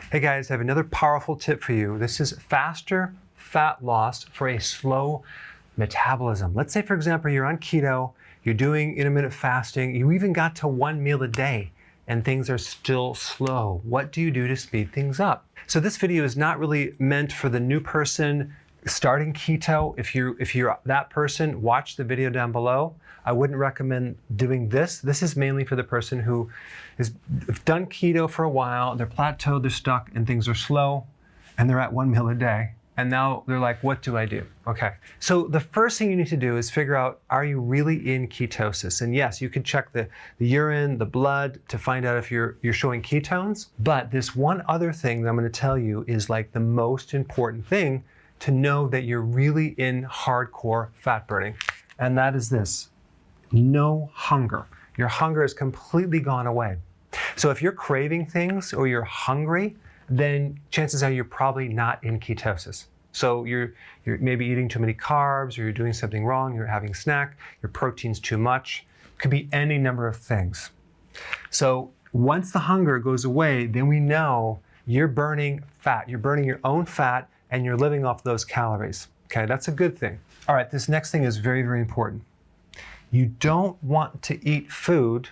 Hey guys, I have another powerful tip for you. This is faster fat loss for a slow metabolism. Let's say, for example, you're on keto, you're doing intermittent fasting, you even got to 1 meal a day, and things are still slow. What do you do to speed things up? So this video is not really meant for the new person starting keto. If you're that person, watch the video down below. I wouldn't recommend doing this. This is mainly for the person who has done keto for a while, they're plateaued, they're stuck, and things are slow, and they're at 1 meal a day. And now they're like, what do I do? Okay, so the first thing you need to do is figure out, are you really in ketosis? And yes, you can check the urine, the blood to find out if you're showing ketones. But this one other thing that I'm gonna tell you is like the most important thing to know that you're really in hardcore fat burning. And that is this, no hunger. Your hunger has completely gone away. So if you're craving things or you're hungry, then chances are you're probably not in ketosis. So you're maybe eating too many carbs, or you're doing something wrong, you're having a snack, your protein's too much. It could be any number of things. So once the hunger goes away, then we know you're burning fat. You're burning your own fat and you're living off those calories. Okay, that's a good thing. All right, this next thing is very, very important. You don't want to eat food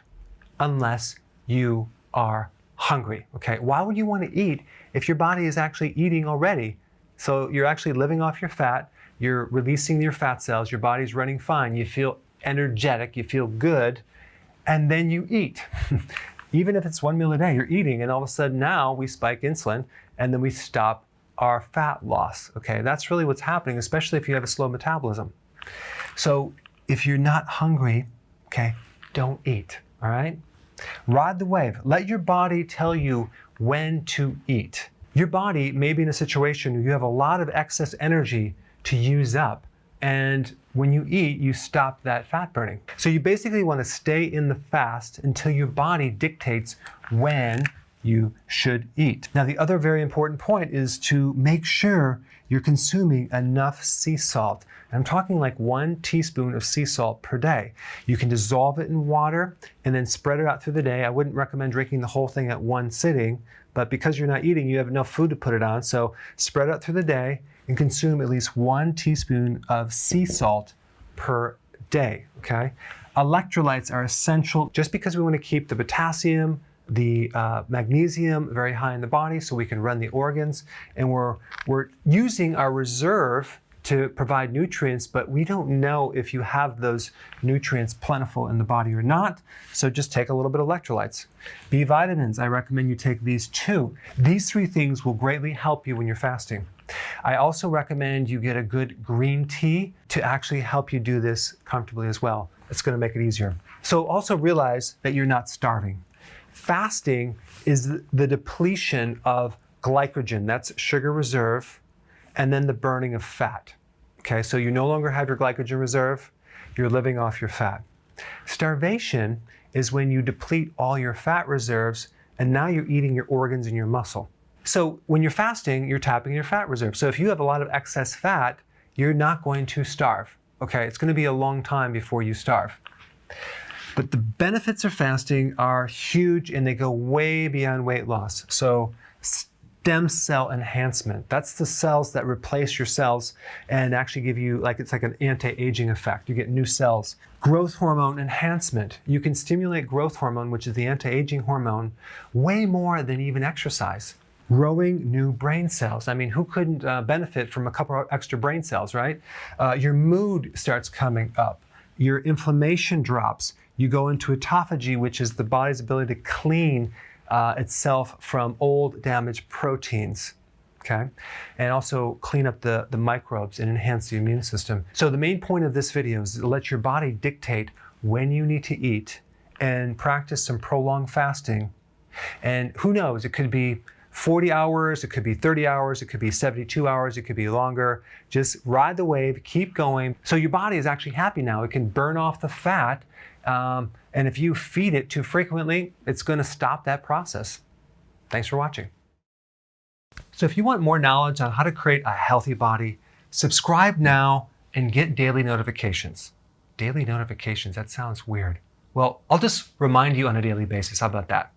unless you are hungry, okay? Why would you want to eat if your body is actually eating already? So you're actually living off your fat, you're releasing your fat cells, your body's running fine, you feel energetic, you feel good, and then you eat. Even if it's 1 meal a day, you're eating, and all of a sudden now we spike insulin, and then we stop our fat loss, okay? That's really what's happening, especially if you have a slow metabolism. So if you're not hungry, okay, don't eat, all right? Ride the wave. Let your body tell you when to eat. Your body may be in a situation where you have a lot of excess energy to use up, and when you eat, you stop that fat burning. So you basically want to stay in the fast until your body dictates when you should eat. Now, the other very important point is to make sure you're consuming enough sea salt. And I'm talking like 1 teaspoon of sea salt per day. You can dissolve it in water and then spread it out through the day. I wouldn't recommend drinking the whole thing at one sitting, but because you're not eating, you have enough food to put it on. So spread it out through the day and consume at least 1 teaspoon of sea salt per day, okay? Electrolytes are essential just because we want to keep the potassium, the magnesium very high in the body so we can run the organs, and we're using our reserve to provide nutrients, but we don't know if you have those nutrients plentiful in the body or not, so just take a little bit of electrolytes. B vitamins, I recommend you take these too. These 3 things will greatly help you when you're fasting. I also recommend you get a good green tea to actually help you do this comfortably as well. It's gonna make it easier. So also realize that you're not starving. Fasting is the depletion of glycogen, that's sugar reserve, and then the burning of fat. Okay, so you no longer have your glycogen reserve, you're living off your fat. Starvation is when you deplete all your fat reserves and now you're eating your organs and your muscle. So when you're fasting, you're tapping your fat reserve. So if you have a lot of excess fat, you're not going to starve. Okay, it's going to be a long time before you starve. But the benefits of fasting are huge and they go way beyond weight loss. So stem cell enhancement, that's the cells that replace your cells and actually give you, it's like an anti-aging effect. You get new cells. Growth hormone enhancement. You can stimulate growth hormone, which is the anti-aging hormone, way more than even exercise. Growing new brain cells. I mean, who couldn't benefit from a couple of extra brain cells, right? Your mood starts coming up. Your inflammation drops. You go into autophagy, which is the body's ability to clean itself from old damaged proteins, okay? And also clean up the microbes and enhance the immune system. So the main point of this video is to let your body dictate when you need to eat and practice some prolonged fasting. And who knows, it could be 40 hours, it could be 30 hours, it could be 72 hours, it could be longer. Just ride the wave, keep going. So your body is actually happy now. It can burn off the fat. And if you feed it too frequently, it's going to stop that process. Thanks for watching. So if you want more knowledge on how to create a healthy body, subscribe now and get daily notifications. Daily notifications, that sounds weird. Well, I'll just remind you on a daily basis. How about that?